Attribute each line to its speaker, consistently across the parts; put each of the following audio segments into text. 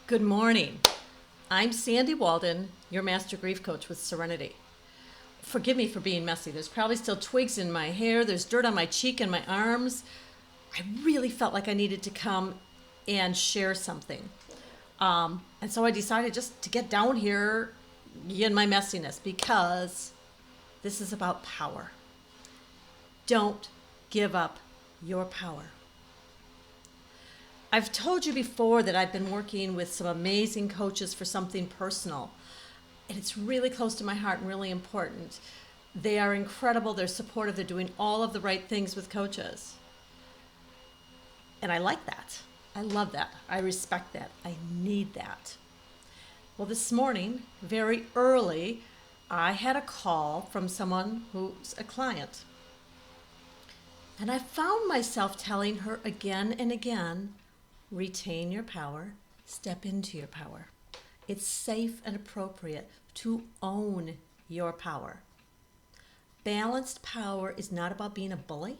Speaker 1: Good morning. I'm Sandy Walden, your master grief coach with Serenity. Forgive me for being messy. There's probably still twigs in my hair. There's dirt on my cheek and my arms. I really felt like I needed to come and share something. And so I decided just to get down here in my messiness because this is about power. Don't give up your power. I've told you before that I've been working with some amazing coaches for something personal, and it's really close to my heart and really important. They are incredible, they're supportive, they're doing all of the right things with coaches. And I like that. I love that. I respect that. I need that. Well, this morning, very early, I had a call from someone who's a client. And I found myself telling her again and again, retain your power, step into your power. It's safe and appropriate to own your power. Balanced power is not about being a bully.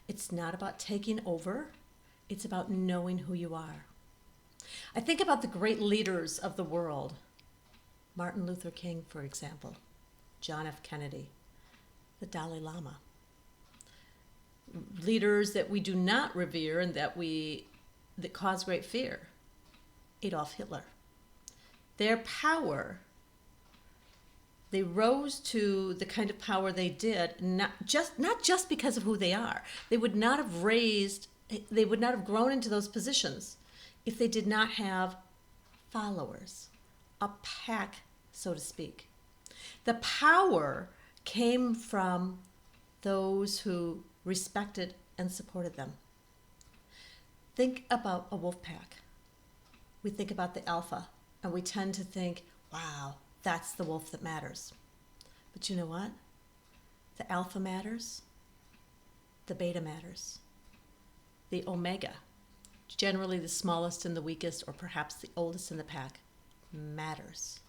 Speaker 1: It's not about taking over. It's about knowing who you are. I think about the great leaders of the world. Martin Luther King, for example. John F. Kennedy. The Dalai Lama. Leaders that we do not revere and that cause great fear. Adolf Hitler. Their power, they rose to the kind of power they did, not just because of who they are. They would not have grown into those positions if they did not have followers, a pack, so to speak. The power came from those who respected and supported them. Think about a wolf pack. We think about the alpha, and we tend to think, wow, that's the wolf that matters. But you know what? The alpha matters. The beta matters. The omega, generally the smallest and the weakest, or perhaps the oldest in the pack, matters.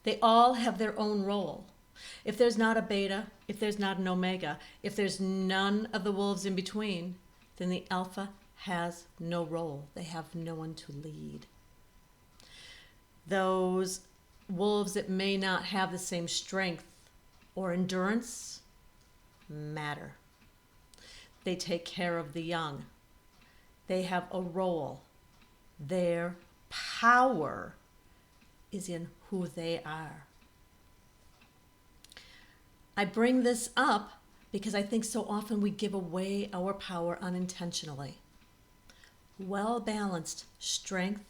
Speaker 1: They all have their own role. If there's not a beta, if there's not an omega, if there's none of the wolves in between, then the alpha has no role. They have no one to lead. Those wolves that may not have the same strength or endurance matter. They take care of the young. They have a role. Their power is in who they are. I bring this up because I think so often we give away our power unintentionally. Well-balanced strength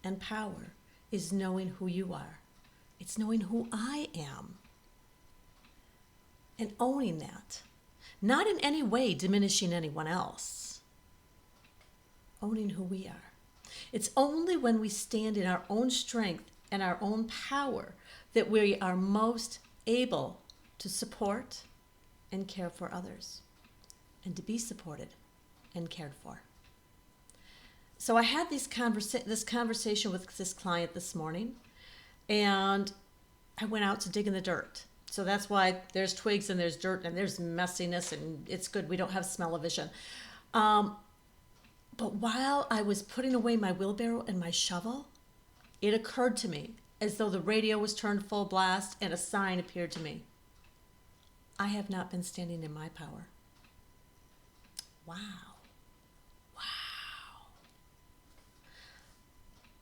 Speaker 1: and power is knowing who you are. It's knowing who I am and owning that. Not in any way diminishing anyone else. Owning who we are. It's only when we stand in our own strength and our own power that we are most able to support and care for others and to be supported and cared for. So I had this conversation with this client this morning, and I went out to dig in the dirt. So that's why there's twigs and there's dirt and there's messiness, and it's good we don't have smell-o-vision. But while I was putting away my wheelbarrow and my shovel, it occurred to me, as though the radio was turned full blast and a sign appeared to me. I have not been standing in my power. Wow.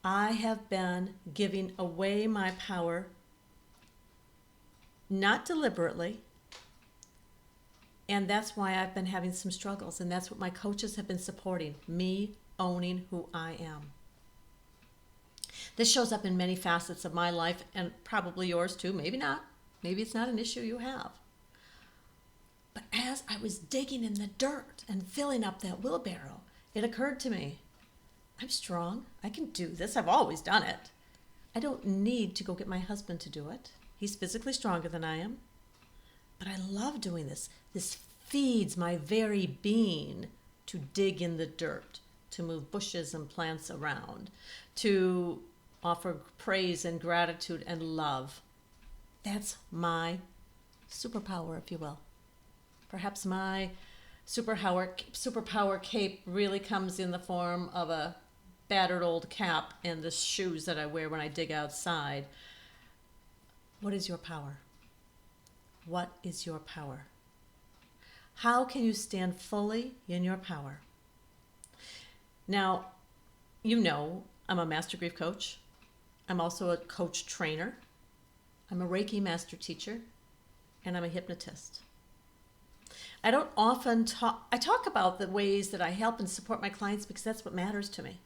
Speaker 1: I have been giving away my power, not deliberately, and that's why I've been having some struggles, and that's what my coaches have been supporting, me owning who I am. This shows up in many facets of my life, and probably yours too, maybe not. Maybe it's not an issue you have. But as I was digging in the dirt and filling up that wheelbarrow, it occurred to me, I'm strong. I can do this. I've always done it. I don't need to go get my husband to do it. He's physically stronger than I am. But I love doing this. This feeds my very being to dig in the dirt, to move bushes and plants around, to offer praise and gratitude and love. That's my superpower, if you will. Perhaps my superpower cape really comes in the form of a battered old cap and the shoes that I wear when I dig outside. What is your power? What is your power? How can you stand fully in your power? Now, you know I'm a master grief coach. I'm also a coach trainer. I'm a Reiki master teacher, and I'm a hypnotist. I don't often I talk about the ways that I help and support my clients because that's what matters to me.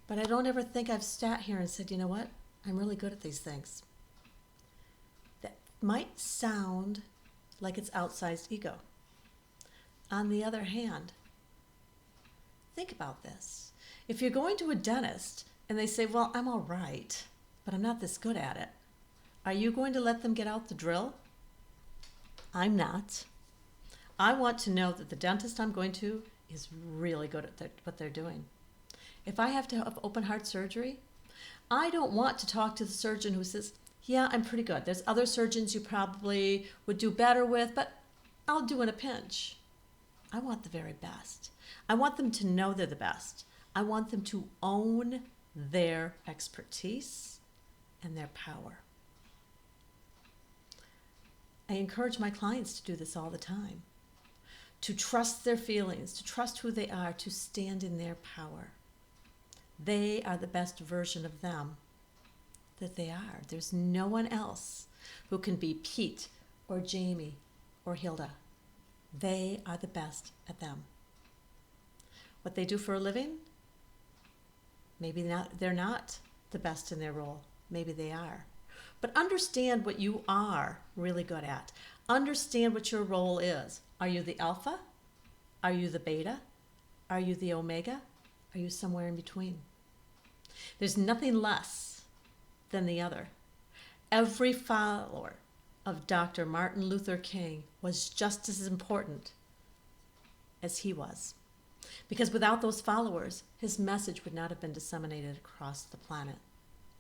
Speaker 1: But I don't ever think I've sat here and said, you know what? I'm really good at these things. That might sound like it's outsized ego. On the other hand, think about this. If you're going to a dentist and they say, well, I'm all right, but I'm not this good at it, are you going to let them get out the drill? I'm not. I want to know that the dentist I'm going to is really good at what they're doing. If I have to have open heart surgery, I don't want to talk to the surgeon who says, yeah, I'm pretty good. There's other surgeons you probably would do better with, but I'll do in a pinch. I want the very best. I want them to know they're the best. I want them to own their expertise and their power. I encourage my clients to do this all the time, to trust their feelings, to trust who they are, to stand in their power. They are the best version of them that they are. There's no one else who can be Pete or Jamie or Hilda. They are the best at them. What they do for a living, maybe they're not the best in their role. Maybe they are. But understand what you are really good at. Understand what your role is. Are you the alpha? Are you the beta? Are you the omega? Are you somewhere in between? There's nothing less than the other. Every follower of Dr. Martin Luther King was just as important as he was. Because without those followers, his message would not have been disseminated across the planet.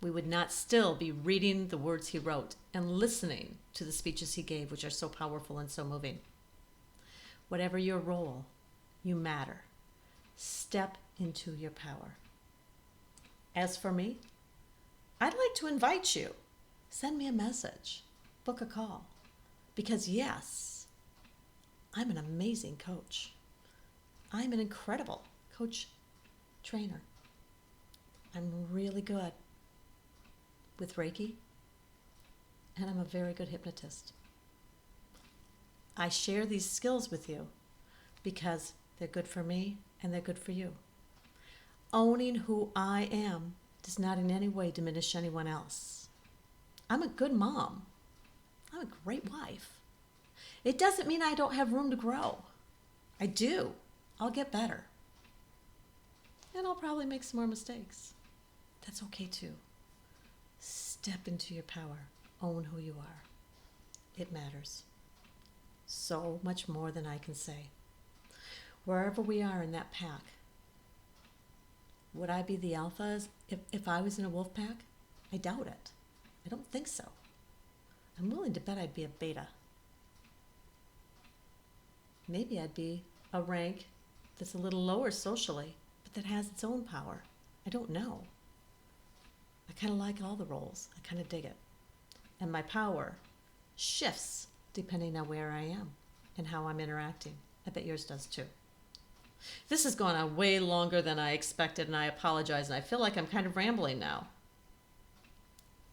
Speaker 1: We would not still be reading the words he wrote and listening to the speeches he gave, which are so powerful and so moving. Whatever your role, you matter. Step into your power. As for me, I'd like to invite you. Send me a message. Book a call. Because yes, I'm an amazing coach. I'm an incredible coach trainer. I'm really good with Reiki, and I'm a very good hypnotist. I share these skills with you because they're good for me and they're good for you. Owning who I am does not in any way diminish anyone else. I'm a good mom. I'm a great wife. It doesn't mean I don't have room to grow. I do. I'll get better. And I'll probably make some more mistakes. That's okay too. Step into your power. Own who you are. It matters. So much more than I can say. Wherever we are in that pack, would I be the alphas if I was in a wolf pack? I doubt it. I don't think so. I'm willing to bet I'd be a beta. Maybe I'd be a rank that's a little lower socially, but that has its own power. I don't know. I kind of like all the roles. I kind of dig it. And my power shifts depending on where I am and how I'm interacting. I bet yours does too. This has gone on way longer than I expected, and I apologize, and I feel like I'm kind of rambling now.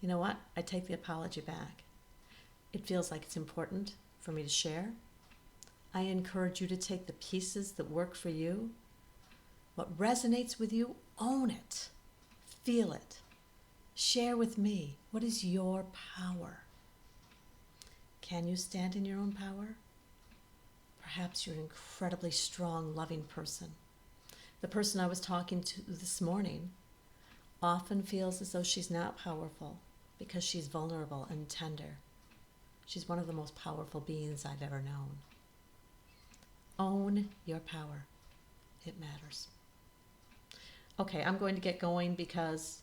Speaker 1: You know what? I take the apology back. It feels like it's important for me to share. I encourage you to take the pieces that work for you. What resonates with you, own it. Feel it. Share with me. What is your power? Can you stand in your own power? Perhaps you're an incredibly strong, loving person. The person I was talking to this morning often feels as though she's not powerful because she's vulnerable and tender. She's one of the most powerful beings I've ever known. Own your power. It matters. Okay, I'm going to get going because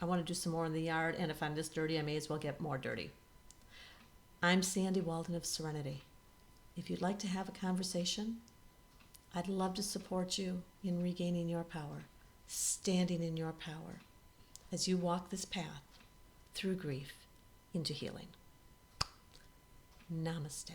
Speaker 1: I want to do some more in the yard, and if I'm this dirty, I may as well get more dirty. I'm Sandy Walden of Serenity. If you'd like to have a conversation, I'd love to support you in regaining your power. standing in your power as you walk this path through grief into healing. Namaste.